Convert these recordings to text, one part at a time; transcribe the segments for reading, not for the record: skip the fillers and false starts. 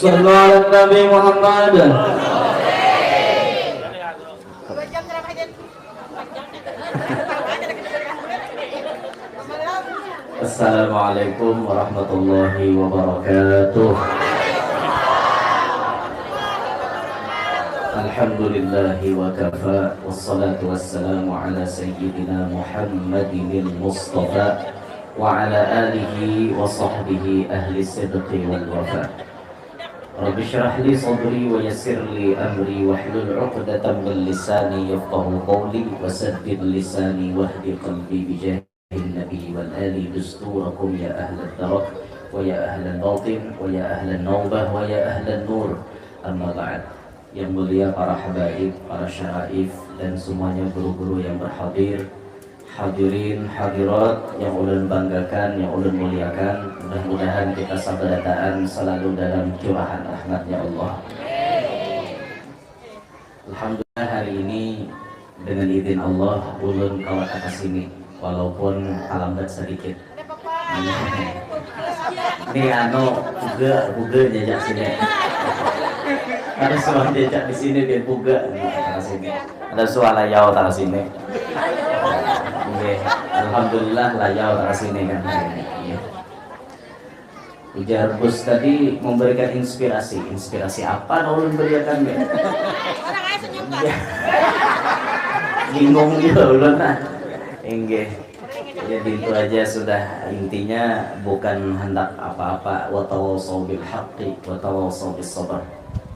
صلوا على النبي محمد. Assalamualaikum warahmatullahi wabarakatuh. Alhamdulillahi wa kafa, wassalatu wassalamu ala sayyidina Muhammadin al-Mustafa wa ala alihi wa sahbihi ahli sidqi wal wafa. Rabbi syrah li sadri wa yassir li amri wahlul 'uqdatam min lisani yafqahu qawli wa saddid lisani wahdi qalbi bijahin nabi wal ali dusturakum ya ahlan darak wa ya ahlan batin wa ya ahlan nawbah wa ya ahlan nur. Amma ba'd. Yang mulia para habaib, para syaraif dan semuanya guru-guru yang berhadir, hadirin hadirat yang ulun banggakan, yang ulun muliakan, mudah-mudahan kita sabadataan selalu dalam curahan rahmatnya Allah. Alhamdulillah hari ini dengan izin Allah ulun kawat atas sini walaupun alambat sedikit. Ini buga jajak sini. Ada suara jejak di sini dia buga di sini. Ada suara layau di sini. Alhamdulillah layau di sini kan. Ujar Bus tadi memberikan inspirasi. Inspirasi apa ulun berikan ya? Bingung juga ulun nah. Enggak. Jadi itu aja sudah, intinya bukan hendak apa-apa. Wa tawassaw bil haqqi wa tawassaw bis sabr.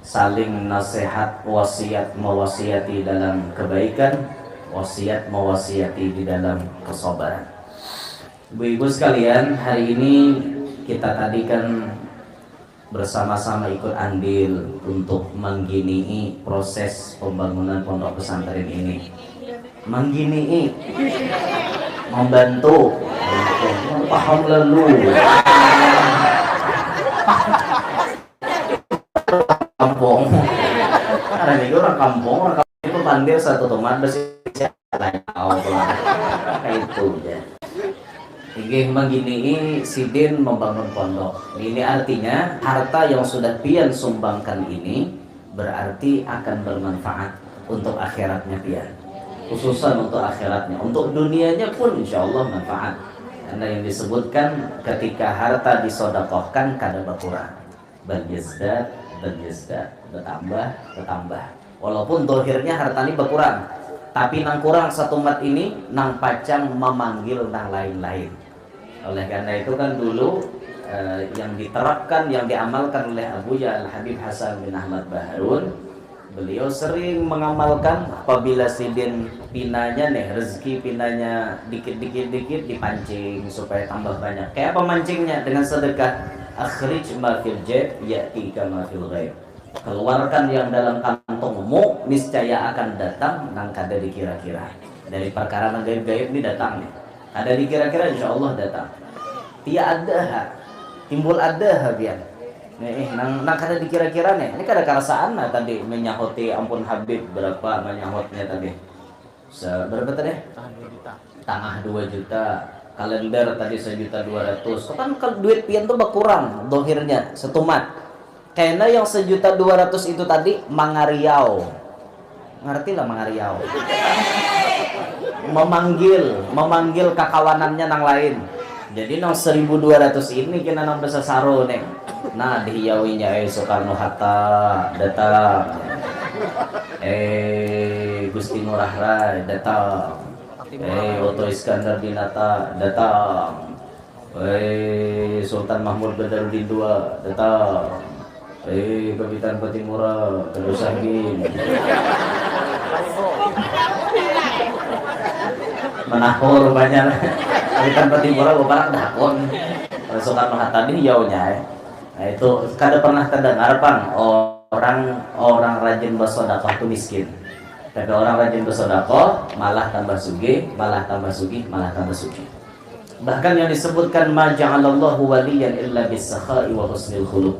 Saling nasihat, wasiat mewasiati dalam kebaikan, wasiat mewasiati di dalam kesabaran. Ibu-ibu sekalian, hari ini kita tadi kan bersama-sama ikut andil untuk mengginii proses pembangunan pondok pesantren ini. Mengginii, membantu, paham lalu. Kampung, karena ini orang kampung itu panggil satu teman bersih kayak itu ya. Ingin begini sidin membangun pondok. Ini artinya harta yang sudah pian sumbangkan ini berarti akan bermanfaat untuk akhiratnya pian, khususan untuk akhiratnya. Untuk dunianya pun insya Allah manfaat. Karena yang disebutkan ketika harta disodakohkan kada berkurang, berjezdat, bertambah. Walaupun dohirnya harta ini berkurang, tapi nang kurang satu mat ini nang pacang memanggil nang lain-lain. Oleh karena itu kan dulu yang diterapkan, yang diamalkan oleh Abuya Al-Habib Hasan bin Ahmad Baharun, beliau sering mengamalkan apabila sidin pinanya nih, rezeki pinanya dikit-dikit dipancing supaya tambah banyak. Kayak apa mancingnya? Dengan sedekah. Akhrij ma fil jayb ya'tika ma fil ghaib. Keluarkan yang dalam kantongmu, niscaya akan datang nang kada dikira-kira. Dari perkara nang gaib-gaib ini datang nih. Ada dikira-kira insyaallah datang. Tiada timbul ada biar. Nih nang kada dikira-kira nih. Ini kada karasaan nah tadi menyahoti ampun Habib berapa menyahotnya tadi. Berapa tadi? Tengah 2 juta. Kalender tadi 1.200.000. Kan kalau duit pian tuh berkurang dohirnya setumat. Karena yang 1.200.000 itu tadi mangariau. Ngerti lah mangariau. Memanggil kakawanannya nang lain. Jadi nang 1.200 ini kena nang besar saro nih. Nah dihiawinya Soekarno Hatta datang. Gusti Ngurah Rai datang. Otto Iskandar Dinata datang. Sultan Mahmud Badaruddin II datang. Kapitan Patimura Terusagin menahur banyak. Kapitan Patimura beberapa dakon. Soekarno Hatta ini jauhnya. Nah itu kada pernah terdengar pang orang rajin bersedekah itu miskin. Tapi orang rajin bersedekah malah tambah sugih, malah tambah sugih, malah tambah sugih. Bahkan yang disebutkan ma ja'alallahu waliyan illa bis-sakha'i wa husnil khuluq.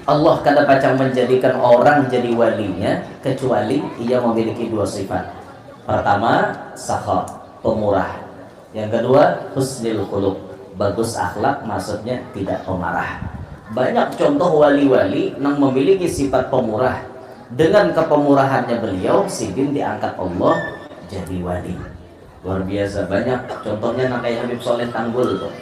Allah kada pacang menjadikan orang jadi walinya kecuali ia memiliki 2 sifat. Pertama, sakha, pemurah. Yang kedua, husnil khuluq, bagus akhlak, maksudnya tidak pemarah. Banyak contoh wali-wali yang memiliki sifat pemurah. Dengan kepemurahannya beliau, Sidin diangkat Allah jadi wali. Luar biasa, banyak contohnya kayak Habib Soleh Tanggul tuh.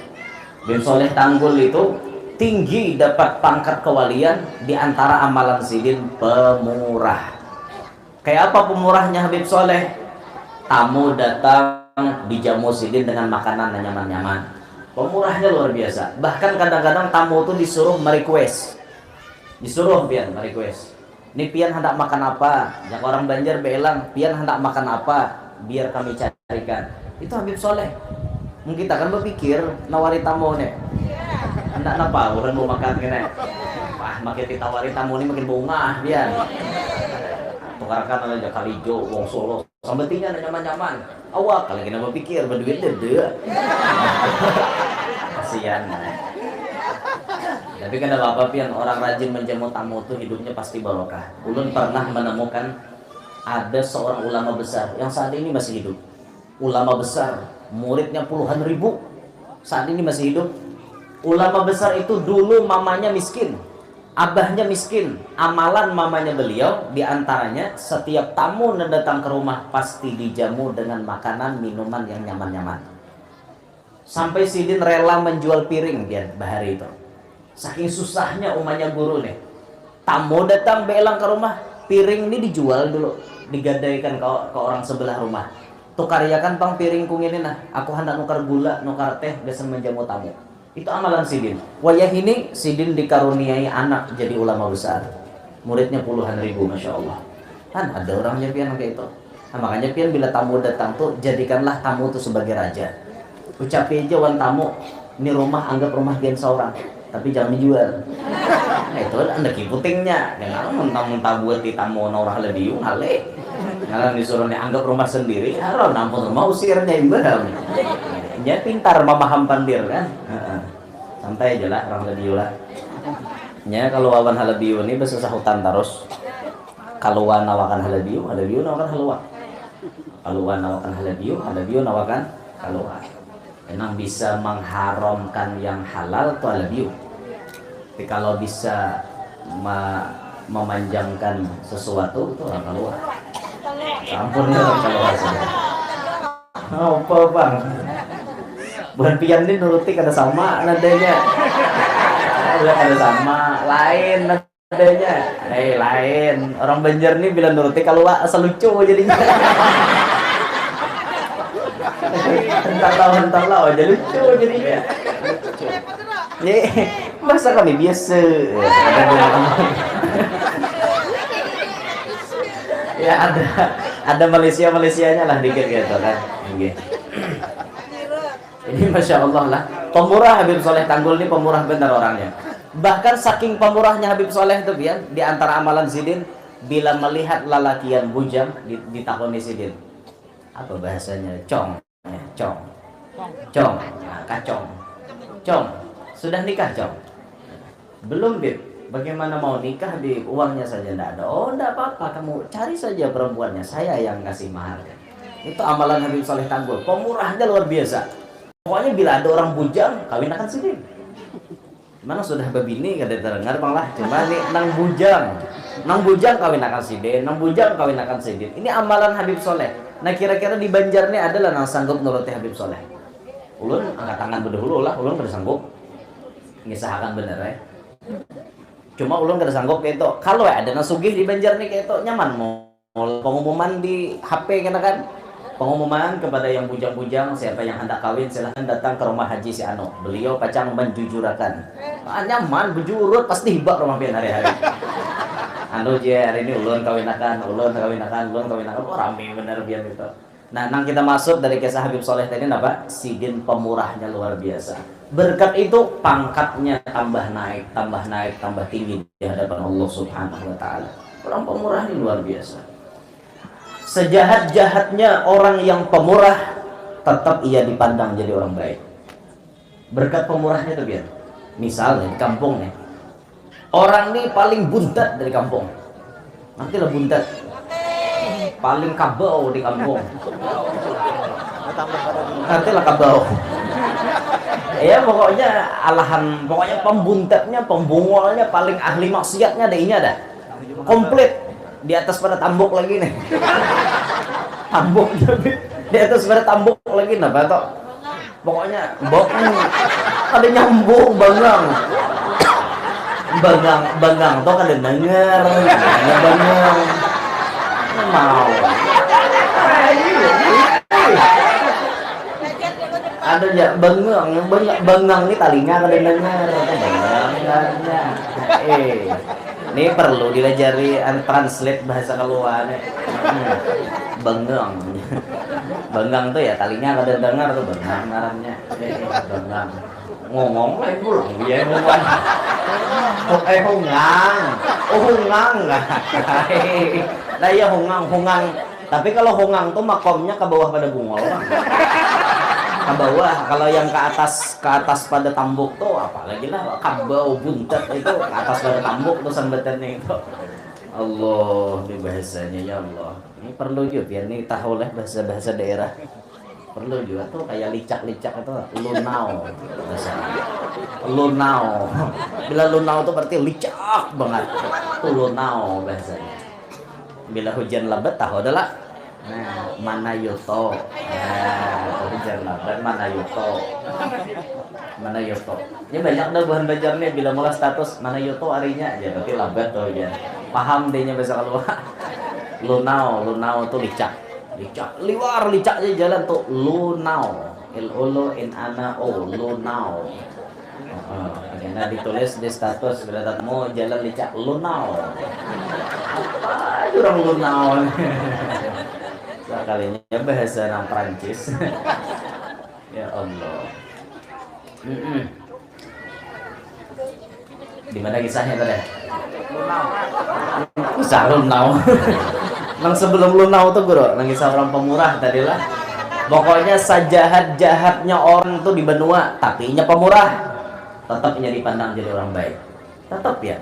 Habib Soleh Tanggul itu tinggi dapat pangkat kewalian, di antara amalan Sidin pemurah. Kayak apa pemurahnya Habib Soleh? Tamu datang dijamu Sidin dengan makanan yang nyaman-nyaman. Pemurahnya luar biasa. Bahkan kadang-kadang tamu itu disuruh merequest. Disuruh pian merequest. Ini pian hendak makan apa? Yang orang Banjar bilang, pian hendak makan apa? Biar kami carikan. Itu Habib Soleh. Mungkin kita kan berpikir nawari tamu nih. Hendak apa? Orang mau makan kene. Wah, makin ditawari tamu ini makin bunga pian. Tukarkan aja kalijo, wong Solo. Sambetinya nyaman-nyaman. Awak kalau kita berpikir berduit dede. Kasihan. Tapi kan apa pian orang rajin menjamu tamu itu hidupnya pasti barokah. Ulun pernah menemukan ada seorang ulama besar yang saat ini masih hidup. Ulama besar, muridnya puluhan ribu. Saat ini masih hidup. Ulama besar itu dulu mamanya miskin, abahnya miskin. Amalan mamanya beliau diantaranya setiap tamu yang datang ke rumah pasti dijamu dengan makanan minuman yang nyaman-nyaman. Sampai Sidin rela menjual piring dia bahari itu. Saking susahnya umahnya guru nih. Tamu datang belang ke rumah, piring ini dijual dulu, digadaikan ke orang sebelah rumah. Tukariakan bang piringku ini nah, aku hendak nukar gula, nukar teh, biasa menjamu tamu. Itu amalan Sidin. Wayah ini Sidin dikaruniai anak jadi ulama besar. Muridnya puluhan ribu, masya Allah. Kan ada orangnya pian kayak itu. Nah, makanya pian bila tamu datang tuh jadikanlah tamu tuh sebagai raja. Ucapi aja wan tamu, ini rumah anggap rumah pian seorang, tapi jangan dijual. Nah itu anda kiputingnya. Jangan mentang-mentang buat di tamu orang lebih ngale. Kalau disuruh anggap rumah sendiri, haram nampun rumah usirnya imbang. Ya pintar memaham pandir kan. Santai aja lah orang lebih lah. Ya kalau wawan halabiu ini besusah hutan terus. Kalau nawakan halabiu nawakan halwa. Kalau nawakan halabiu nawakan halwa. Memang bisa mengharamkan yang halal itu halabiu. Tapi kalau bisa memanjangkan sesuatu itu orang halwa. Ampun ya kalau saja. Apa bang? Bukan pian ini nuruti kada sama nadanya. Ada sama, lain nadanya. Lain. Orang Banjar nih bila nuruti kalau asal lucu jadinya. Hentak lau aja lucu jadinya. Masa kami biasa. Ya ada Malaysianya lah dikit gitu kan. Ini masya Allah lah. Pemurah Habib Soleh Tanggul ini pemurah benar orangnya. Bahkan saking pemurahnya Habib Soleh itu ya, di antara amalan Sidin bila melihat lalakian bujang ditakoni Sidin. Apa bahasanya? Cong. Kacong. Cong. Sudah nikah, Cong? Belum, Bib. Bagaimana mau nikah di uangnya saja tidak ada. Oh, tidak apa-apa, kamu cari saja perempuannya, saya yang kasih mahar. Itu amalan Habib Soleh Tanggul. Pemurahnya luar biasa. Pokoknya bila ada orang bujang, kawin akan Sidin. Mana sudah babini kada terdengar bang lah. Cuma nih nang bujang kawin akan Sidin, nang bujang kawin akan Sidin. Ini amalan Habib Soleh. Nah kira-kira di Banjar nih adalah nang sanggup nuruti Habib Soleh. Ulun angkat tangan berdahulu lah, ulun kada sanggup. Ngisahakan bener ya. Cuma ulun kada sanggup kayak itu. Kalau ada nang sugih di Banjar nih kayak itu nyaman mau pengumuman di HP kena kan. Pengumuman kepada yang bujang-bujang, siapa yang hendak kawin silahkan datang ke rumah Haji si Ano. Beliau pacang menjujurakan. Nyaman, bejurut, pasti hibak rumah pian hari-hari. Anu je hari ini ulun kawinakan. Oh rame bener pian gitu. Nah, nang kita masuk dari kisah Habib Soleh tadi apa? Sidin pemurahnya luar biasa. Berkat itu pangkatnya tambah naik, tambah tinggi di hadapan Allah Subhanahu wa taala. Orang pemurah ini luar biasa. Sejahat-jahatnya orang yang pemurah tetap ia dipandang jadi orang baik. Berkat pemurahnya tuh biar. Misalnya di kampung nih, orang nih paling buntat dari kampung. Nanti lah buntat. Paling kabau di kampung. Nanti lah kabau. Ya pokoknya alahan, pokoknya pembuntetnya, pembungolnya, paling ahli maksiatnya dehnya dah. Komplit di atas pada tambuk lagi nih. Tambuk di atas pada tambuk lagi nah batok. Pokoknya ada nyambung banggang tuh kan denger banggang mau ada ya banggang nih talinya kan denger ini perlu dilajari translate bahasa keluar banggang tuh ya talinya kada dengar tuh banggang ngarannya banggang ngomong lah pulang dia ngomong hungang lah ya hungang tapi kalau hungang tuh makomnya ke bawah pada bungol ke bawah kalau yang ke atas pada tambuk tuh apalagi lah kabau buntet itu ke atas pada tambuk tuh sambetannya itu Allah di bahasanya ya Allah ini perlu juga biar nih tahu lah bahasa daerah perlu juga tuh kayak licak-licak itu lunau bahasanya lunau bila lunau tuh berarti licak banget tuh lunau bahasanya bila hujan lebat tahu adalah nah mana yuto hujan lebat mana yuto ini banyak dah bahan belajarnya bila mulai status mana yuto harinya aja berarti lebat tuh ya paham dehnya bahasa keluar lunau tuh licak liwar licak aja jalan tuh lunau lunau karena ditulis di status bila mau jalan licak lunau apa orang lunau sekalinya bahasa nang Prancis ya Allah di mana kisahnya tadi kisah lunau nang sebelum lunau tuh guru nang kisah orang pemurah tadi lah pokoknya sejahat-jahatnya orang tuh di benua tapi nya pemurah tetap nya dipandang jadi orang baik tetap ya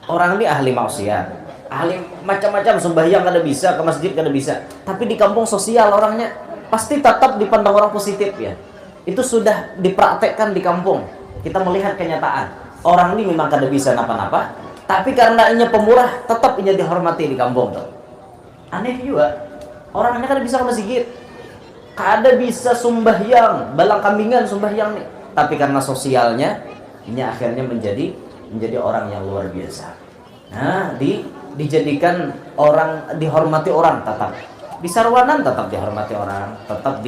orang ini ahli maksiat ahli macam-macam sembahyang kada bisa ke masjid kada bisa tapi di kampung sosial orangnya pasti tetap dipandang orang positif ya itu sudah dipraktekkan di kampung kita melihat kenyataan orang ini memang kada bisa napa-napa tapi karena inya pemurah tetap inya dihormati di kampung tuh aneh juga orangnya kada bisa ke masjid kada bisa sembahyang balang kambingan sembahyang nih tapi karena sosialnya ini akhirnya menjadi orang yang luar biasa nah dijadikan orang dihormati orang tetap di sarwanan tetap dihormati orang tetap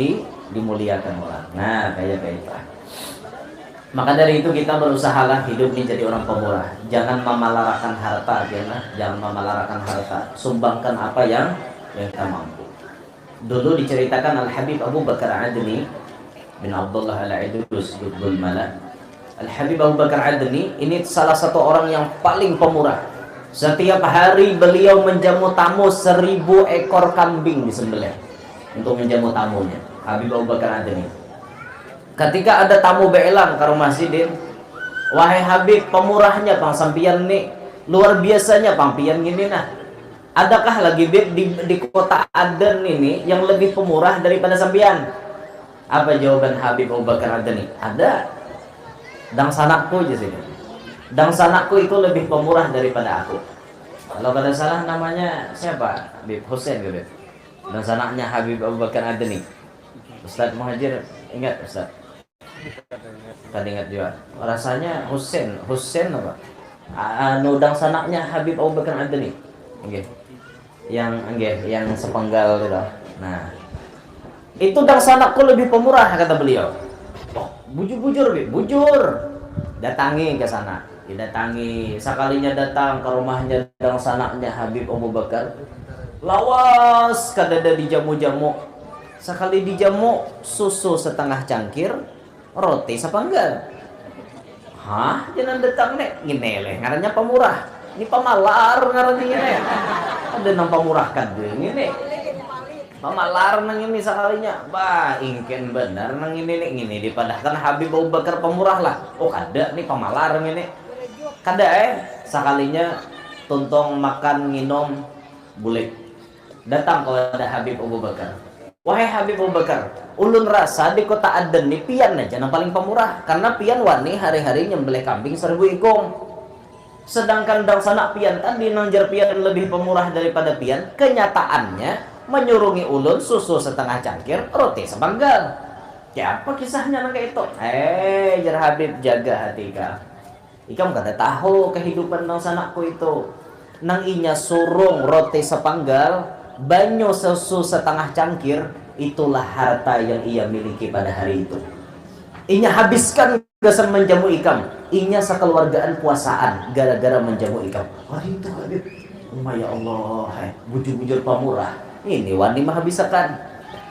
dimuliakan orang nah kayak itu maka dari itu kita berusahalah hidup ini jadi orang pemurah jangan memalarakan harta jangan memalarakan harta sumbangkan apa yang kita mampu dulu diceritakan Al-Habib Abu Bakar Adni bin Abdullah Al-Idrus Gudbul Mala Al-Habib Abu Bakar Adni ini salah satu orang yang paling pemurah setiap hari beliau menjamu tamu 1000 ekor kambing disembelih untuk menjamu tamunya Habib Abu Bakar Adni ketika ada tamu beelang ke rumah Sidin wahai Habib pemurahnya pang sampian nih luar biasanya pang pian gini nah adakah lagi di kota Aden ini yang lebih pemurah daripada sampian apa jawaban Habib Abu Bakar Adni ada dang sanakku aja sih dang sanakku itu lebih pemurah daripada aku kalau kada salah namanya siapa Habib Husain gitu dang sanaknya Habib Abu Bakar Adni Ustadz Muhajir ingat Ustadz kan ingat juga rasanya Husain apa nudang sanaknya Habib Abu Bakar Adni yang sepenggal gitu nah itu dang sanakku lebih pemurah kata beliau bujur datangi ke sana didatangi sekalinya datang ke rumahnya dang sanaknya Habib Abu Bakar lawas kadada dijamu-jamu sekali dijamu susu setengah cangkir roti sepenggal jangan datang nek gini leh ngarannya pemurah ini pemalar ngarannya ini ada nang pemurahkan ini pemalar nang ini sekalinya ingken benar nang ini dipadahkan Habib Abu Bakar pemurah lah kada nih pemalar ini kada sekalinya tuntong makan nginom bulik datang kepada Habib Abu Bakar Wahai Habib Abu Bakar, ulun rasa di kota Aden nih pian aja yang paling pemurah, karena pian wani hari-hari nyembelih kambing 1000 ekong. Sedangkan dang sana pian tadi nangjar pian lebih pemurah daripada pian, kenyataannya menyurungi ulun susu setengah cangkir, roti sepanggal. Ya apa kisahnya nang kayak itu? Jar Habib, jaga hati kau. Ikam kada tahu kehidupan nang sanaku itu. Nang inya surung roti sepanggal, banyu susu setengah cangkir, itulah harta yang ia miliki pada hari itu. Inya habiskan gasan menjamu ikam. Inya sekeluargaan puasaan gara-gara menjamu ikam. Wah itu Habib. Ya Allah, bujur-bujur pamurah. Ini wani menghabiskan.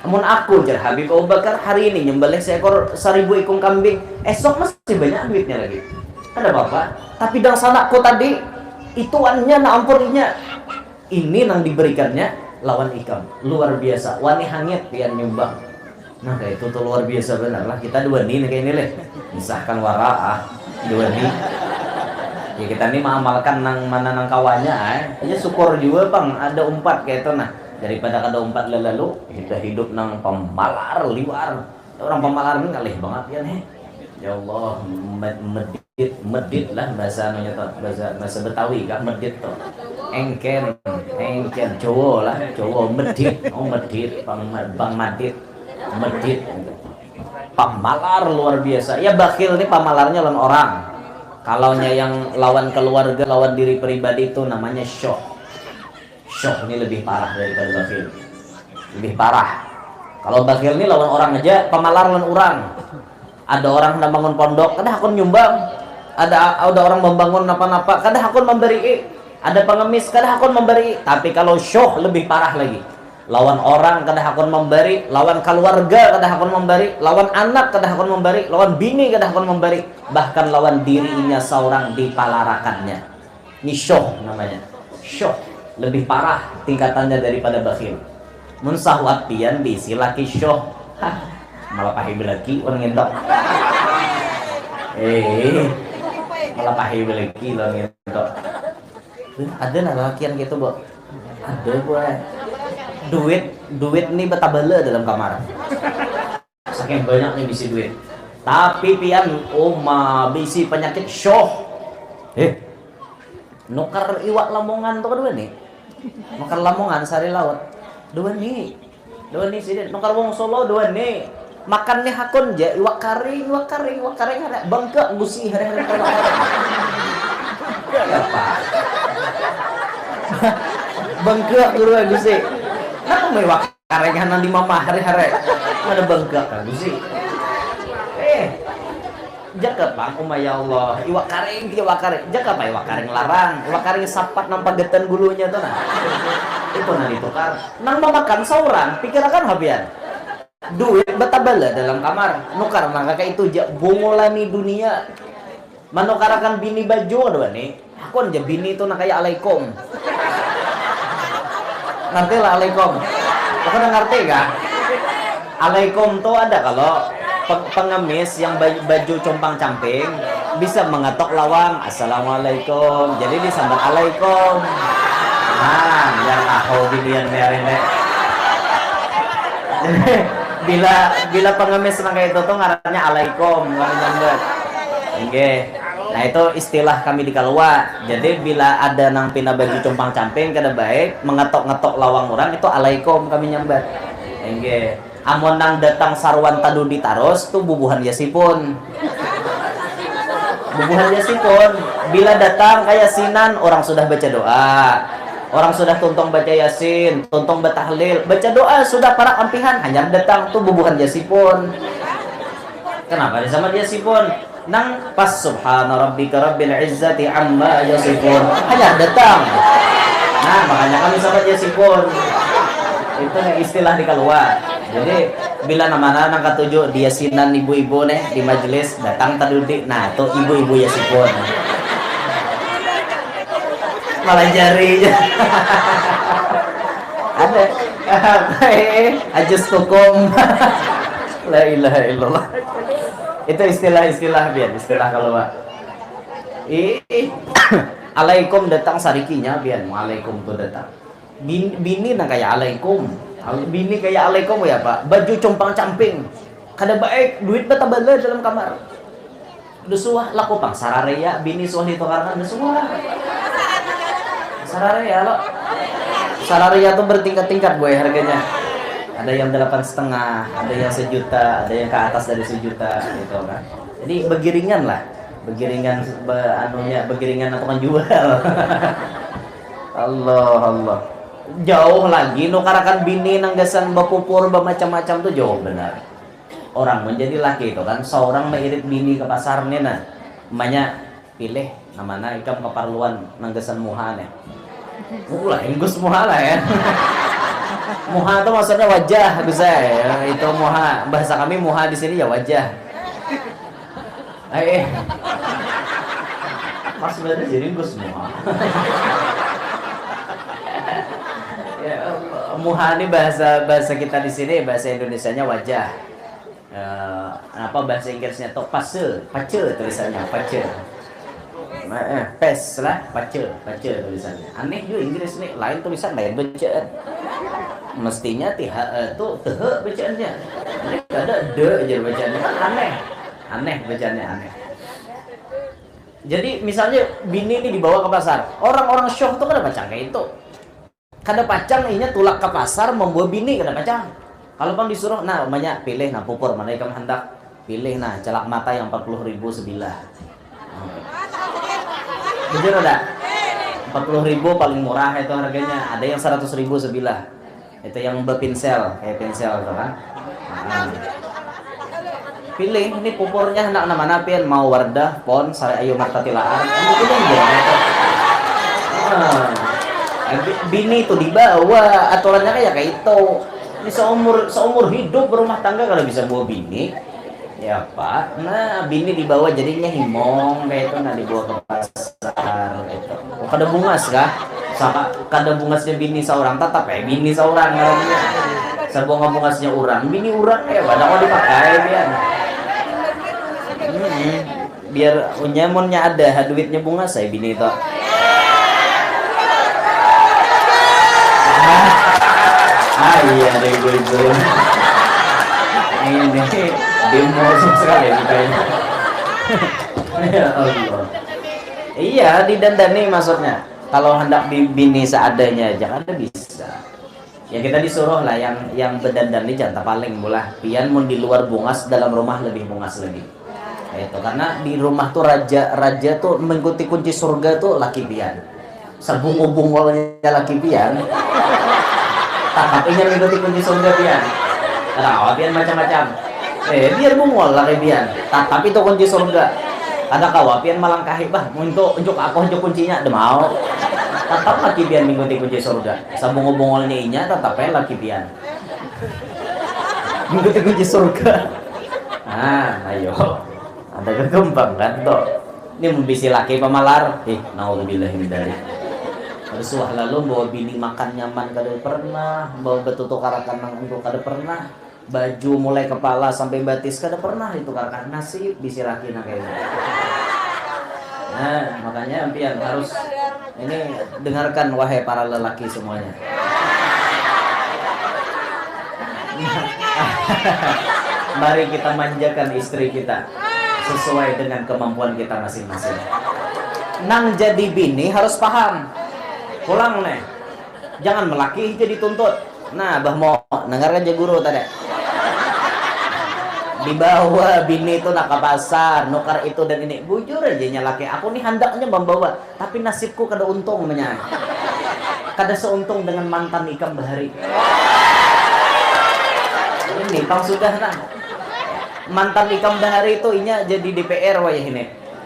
Namun aku jar Habib Abu Bakar hari ini nyembelih seekor 1000 ekor kambing. Esok masih banyak duitnya lagi. Ada bapak. Tapi dang sanaku tadi ituannya na ampuninya. Ini nang diberikannya lawan ikam luar biasa, wani hangit pian nyumbang. Nah kayak itu tuh luar biasa benar lah. Kita dua nih kayak ini leh, misalkan waraah dua nih ya, kita nih mengamalkan nang mana nang kawannya aja syukur juga bang ada umpat kayak itu. Nah daripada kada umpat lalu kita hidup nang pemalar liwar. Orang pemalar ini ngalih banget ya nih. Ya Allah, medit lah bahasa bahasa Betawi kan, medit tuh engken cowok lah, cowok medit, medit bang madit, medit pamalar luar biasa. Ya bakhil nih pamalarnya lawan orang. Kalaunya yang lawan keluarga, lawan diri pribadi itu namanya syuh. Syuh ini lebih parah daripada bakhil, lebih parah. Kalau bakhil ini lawan orang aja, pamalar lawan orang. Ada orang yang bangun pondok, kadang aku nyumbang. Ada orang membangun apa-apa, kadang aku memberi. Ada pengemis, kadang aku memberi. Tapi kalau syuh lebih parah lagi. Lawan orang kadang aku memberi, lawan keluarga kadang aku memberi, lawan anak kadang aku memberi, lawan bini kadang aku memberi, bahkan lawan dirinya seorang dipalarakannya. Ini syuh namanya. Syuh lebih parah tingkatannya daripada bakhil. Mun sahwat pian diisi laki syuh. Malah pahi belaki orang ngendok. Malah pahi belaki orang ngendok. Ada nalakian gitu, Bu. Ada gue. Duit nih betabala dalam kamar. Saking banyak nih bisi duit. Tapi pian bisi penyakit syuh. Nukar iwak Lamongan tuh kedua nih. Nukar Lamongan sari laut. Dua nih sih. Nukar wong Solo dua nih. Makannya hakun aja iwak karing ada bangka gusi hari-hari kalau apa bangka guru gusi nah mau iwak karengan di mama hari-hari ada bangka kan gusi jaga bang ya Allah iwak karing jaga apa iwak karing larang iwak karing sapat nampak getan gulunya tuh nah itu ditukar nang mau makan seorang pikirkan habian duit betabala dalam kamar nukar maka kayak itu bungolani dunia manukarakan bini baju doa nih aku aja bini itu nak kayak alaikum nanti lah alaikum aku udah ngerti gak alaikum tuh ada kalau pengemis yang baju compang camping bisa mengetok lawang assalamualaikum jadi disambat alaikum nah biar aku bilian biarin deh bila pengemis kayak itu tuh ngarannya alaikum nggak. Nah itu istilah kami di Kalua. Jadi bila ada nang pina baju compang camping kada baik mengetok-ngetok lawang orang itu alaikum kami nyambat. Amun nang datang sarwan tadu ditaros tuh bubuhan yasipun. Bila datang kayak sinan orang sudah baca doa. Orang sudah tuntong baca yasin, tuntong batahlil, baca doa sudah para ampihan hanya datang tuh bubuhan yasipun. Kenapa disama yasipun? Nang pas subhana rabbika rabbil izzati amma yasifun hanya datang. Nah makanya kami sama yasipun. Itu istilah di Kalua. Jadi bila nama nang katujuh dia sinan ibu-ibu nih di majelis datang tadudik, nah tuh ibu-ibu yasipun. Malah jari ada ajus tukum la ilaha illallah itu istilah biar istilah kalau alaikum datang sarikinya biar alaikum tuh datang bini nang kayak alaikum Bini kayak Alaikom ya Pak, baju compang-camping, kada baik, duit bata bala dalam kamar. Udah suah laku pang sararea, bini suah ditukarkan, udah suah. Sararea lo. Sararea tuh bertingkat-tingkat boy harganya. Ada yang 8,5, ada yang 1 juta, ada yang ke atas dari 1 juta gitu kan. Jadi begiringan lah, begiringan atau kan jual. Allah. Jauh lagi nukarakan bini nanggasan bapupur macam-macam tuh jauh benar. Orang menjadi laki itu kan seorang mengirit bini ke pasar nena, namanya pilih namanya ikam keperluan nanggasan muha nih. Ulah inggus muha lah ya. Muha itu maksudnya wajah bisa ya. Itu muha, bahasa kami muha di sini ya wajah. Mas sebenarnya jadi inggus muha. Ya, muha ini bahasa kita di sini, bahasa Indonesianya wajah. Bahasa Inggrisnya tuh pace tulisannya pace. Pes lah, pace tulisannya. Aneh juga Inggris nih, lain tulisan lain bacaan. Mestinya tuh bacaannya. Ini ada de aja bacaannya, kan aneh bacaannya aneh. Jadi misalnya bini ini dibawa ke pasar, orang-orang syok tuh kada pacang kayak itu. Kada pacang inya tulak ke pasar membawa bini kada pacang. Kalau bang disuruh, nah namanya pilih, nah pupur mana ikam hendak pilih, nah celak mata yang 40.000 sebilah. Jujur ada 40.000 paling murah itu harganya, ada yang 100.000 sebilah. Itu yang berpinsel, kayak pinsel itu kan. Pilih, ini pupurnya hendak nama napian, mau Wardah, Pon, Sari Ayu Martatilaan. Itu bini itu dibawa, aturannya kayak itu. Ini seumur hidup berumah tangga kalau bisa bawa bini, ya Pak. Nah bini dibawa jadinya himong kayak itu, nah dibawa ke pasar gitu. Kada bungas kah? Sama kada bungasnya bini seorang tetap bini seorang namanya. Sabunga bungasnya orang, bini orang pada mau dipakai biar. Biar unyamonnya ada, duitnya bunga saya bini itu. Iya deh gue ini demo sekali kita ini. Ya Allah. Iya didandani maksudnya. Kalau hendak bini seadanya jangan ada bisa. Ya kita disuruh lah yang berdandani jangan paling mulah. Pian mun di luar bungas, dalam rumah lebih bungas lagi. Itu karena di rumah tuh raja tuh mengikuti kunci surga tuh laki pian. Sebungul-bungulnya laki pian. Tak ingin mengikuti kunci surga pian. Rawa pian macam-macam. Biar bungul laki pian. Tapi itu kunci surga. Ada kawapian malangkahi bah untuk aku untuk kuncinya udah mau. Tetap laki pian mengikuti kunci surga. Sabungul-bungulnya inya tetap laki pian. Mengikuti kunci surga. Ayo. Ada kegembang kan toh. Ini membisi laki pemalar. Naudzubillah min dzalik. Bersuah lalu bawa bini makan nyaman kada pernah, bawa betutukarakan nang untuk kada pernah, baju mulai kepala sampai batis kada pernah ditukarkan, nasib bisi laki nang kayak gitu. Nah makanya ampian harus ini dengarkan wahai para lelaki semuanya. Mari kita manjakan istri kita sesuai dengan kemampuan kita masing-masing. Nang jadi bini harus paham. Pulang nih, jangan melaki jadi tuntut. Nah, bah mau dengarkan aja guru tadi. Dibawa bini itu nak ke pasar, nukar itu dan ini. Bujur aja nyalaki. Aku nih hendaknya membawa, tapi nasibku kada untung menyang. Kada seuntung dengan mantan ikam bahari. Ini pang sudah nah. Mantan ikam bahari itu inya jadi DPR wayah ini.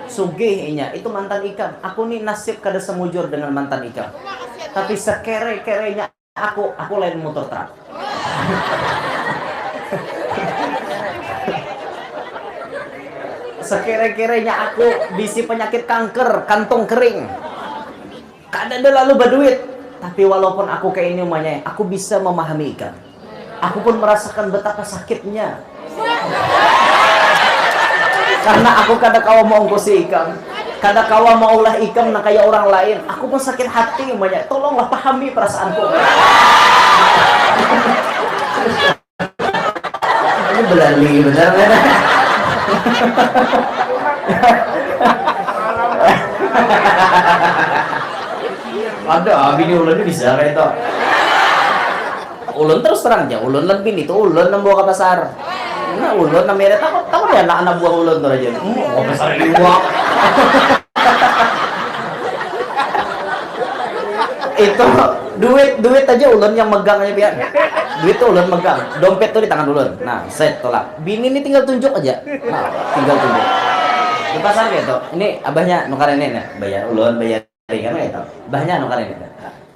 Sugih inya itu mantan ikam. Aku nih nasib kada semujur dengan mantan ikam. Tapi sekere-kerenya aku lain motor truk. Sekere-kerenya aku bisi penyakit kanker, kantong kering. Kada ada lalu berduit. Tapi walaupun aku kayak ini umumnya, aku bisa memahami ikan. Aku pun merasakan betapa sakitnya. Karena aku kada kawa mau ngkusi ikan. kada kawa maulah ikam na kayak orang lain. Aku pun sakit hati banyak. Tolonglah pahami perasaanku. Ini belali benar kan? Ada bini ulun bisa kayak itu. Ulun terus terang aja, ulun lan bini itu ulun nembawa ke pasar. Nah, ulun namanya takut ya anak buah ulun tuh aja. Oh, besar iwak. Itu duit aja ulun yang megang aja biar. Duit tuh ulun megang, dompet tuh di tangan ulun. Nah, set tolak. Bini ini tinggal tunjuk aja. Nah, tinggal tunjuk. Di pasar gitu. Ini abahnya nukar ini nih, bayar ulun bayar kan gitu. Abahnya nukar ini.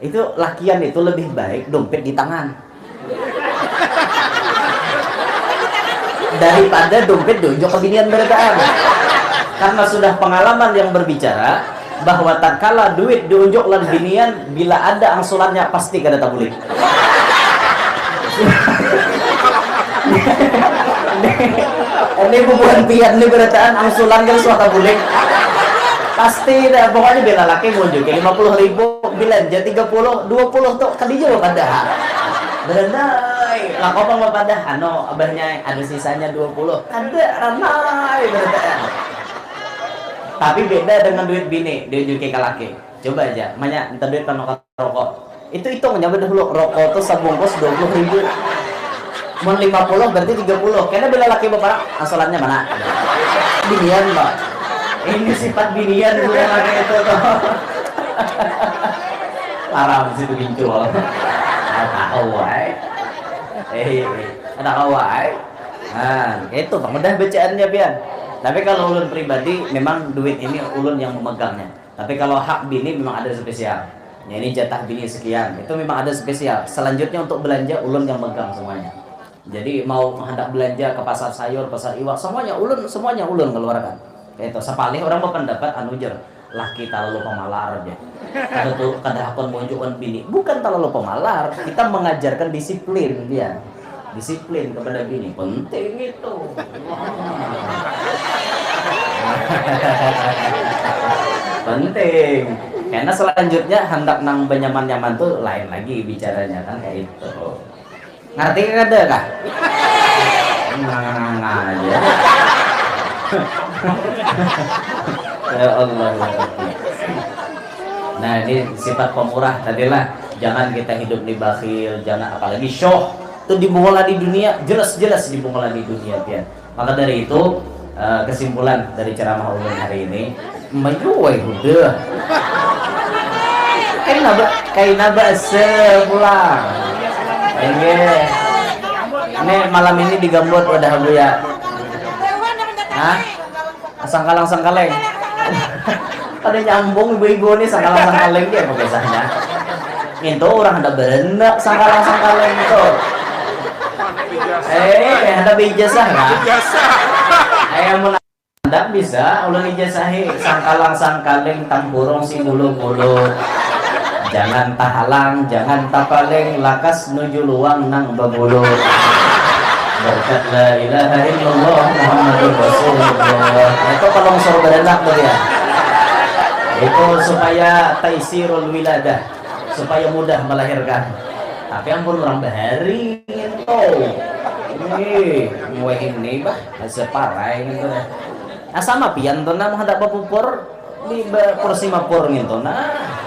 Itu lakian itu lebih baik dompet di tangan. Daripada dompet tunjuk ke binian berdaan. Karena sudah pengalaman yang berbicara bahwa tatkala duit diunjuk lan binian, bila ada angsulannya pasti kada tabulik. Ini bubuhan pian ini berataan angsulan kan suatu bulik pasti dah, pokoknya bila laki munjuk 50.000 belanja 30 20 tuh kadinya lo kada berenai lah kau pang pada ano abahnya ada sisanya 20 ada ramai berataan. Tapi beda dengan duit bini diunjukin ke laki. Coba aja banyak minta duit kan rokok itu hitungnya dulu rokok tuh sebungkus 20.000. Mau 50 berarti 30. Karena bila laki bapak angsulannya mana? Binian mbak. Ini sifat binian dulu yang laki itu tuh. Larang situ bincul. Ada awai. Ada awai. Nah, itu bang udah bacaannya pian. Tapi kalau ulun pribadi memang duit ini ulun yang memegangnya. Tapi kalau hak bini memang ada spesial. Ya, ini jatah bini sekian. Itu memang ada spesial. Selanjutnya untuk belanja ulun yang megang semuanya. Jadi mau hendak belanja ke pasar sayur, pasar iwak, semuanya ulun keluarkan. Kayak itu. Sepalih orang berpendapat anu jer, laki terlalu pemalar aja. Kada akon munculkan bini. Bukan terlalu pemalar, kita mengajarkan disiplin dia. Disiplin kepada bini penting itu. Penting. Karena selanjutnya hendak nang benyaman-nyaman tuh lain lagi bicaranya kan kayak itu. Ngerti kada kah? Ngang aja. Ya Allah. Nah ini sifat pemurah tadilah. Jangan kita hidup di bakhil, jangan apalagi show. Itu dibungola di dunia, jelas-jelas dibungola di dunia dia. Maka dari itu kesimpulan dari ceramah ulun hari ini, mayuway udah. Kayak naba sepulang. Ini malam ini digambut wadah bu ya. Hah? Sangkalang-sangkaleng. Ada nyambung ibu-ibu nih sangkalang-sangkaleng dia apa biasanya? Itu orang ada berendak sangkalang-sangkaleng itu. Ada ijazah kan? Mau anda bisa ulang ijazahi sangkalang-sangkaleng tampurong si bulu-bulu. Jangan tahalang, jangan tapaleng, lakas nuju luang nang babulu. Berkat la ilaha illallah Muhammadur Rasulullah. Itu kalau suruh berenak tuh ya. Itu supaya taisirul wiladah, supaya mudah melahirkan. Tapi ampun orang bahari itu. Ini bah, separai gitu. Nah sama pian tuh nah menghadap bapupur di porsi mapur gitu nah.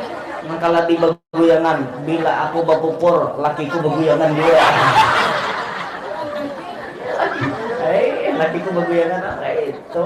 Mangkala di baguyangan bila aku bapupur lakiku baguyangan dia. Lakiku baguyangan itu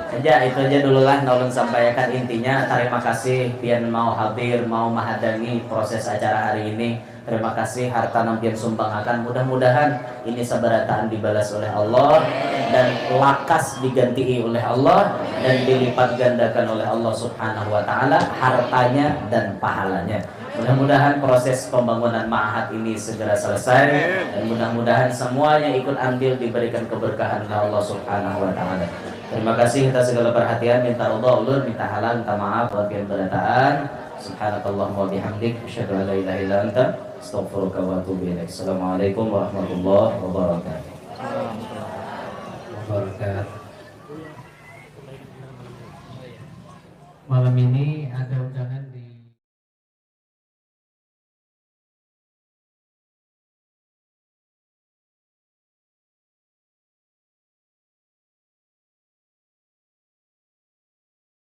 itu aja dulu lah nolong sampaikan intinya. Terima kasih pian mau hadir mau menghadiri proses acara hari ini. Terima kasih harta nampian sumbang akan mudah-mudahan ini sabarataan dibalas oleh Allah dan lakas diganti oleh Allah dan dilipat gandakan oleh Allah Subhanahu wa taala hartanya dan pahalanya. Mudah-mudahan proses pembangunan ma'had ini segera selesai dan mudah-mudahan semuanya ikut andil diberikan keberkahan oleh Allah Subhanahu wa taala. Terima kasih atas segala perhatian, minta ridha ulun, minta halal, minta maaf buat yang berataan. Subhanakallahumma wa bihamdik, asyhadu an la ilaha illa anta, astaghfiruka wa atubu ilaik. Assalamualaikum warahmatullahi wabarakatuh. malam ini ada ucapan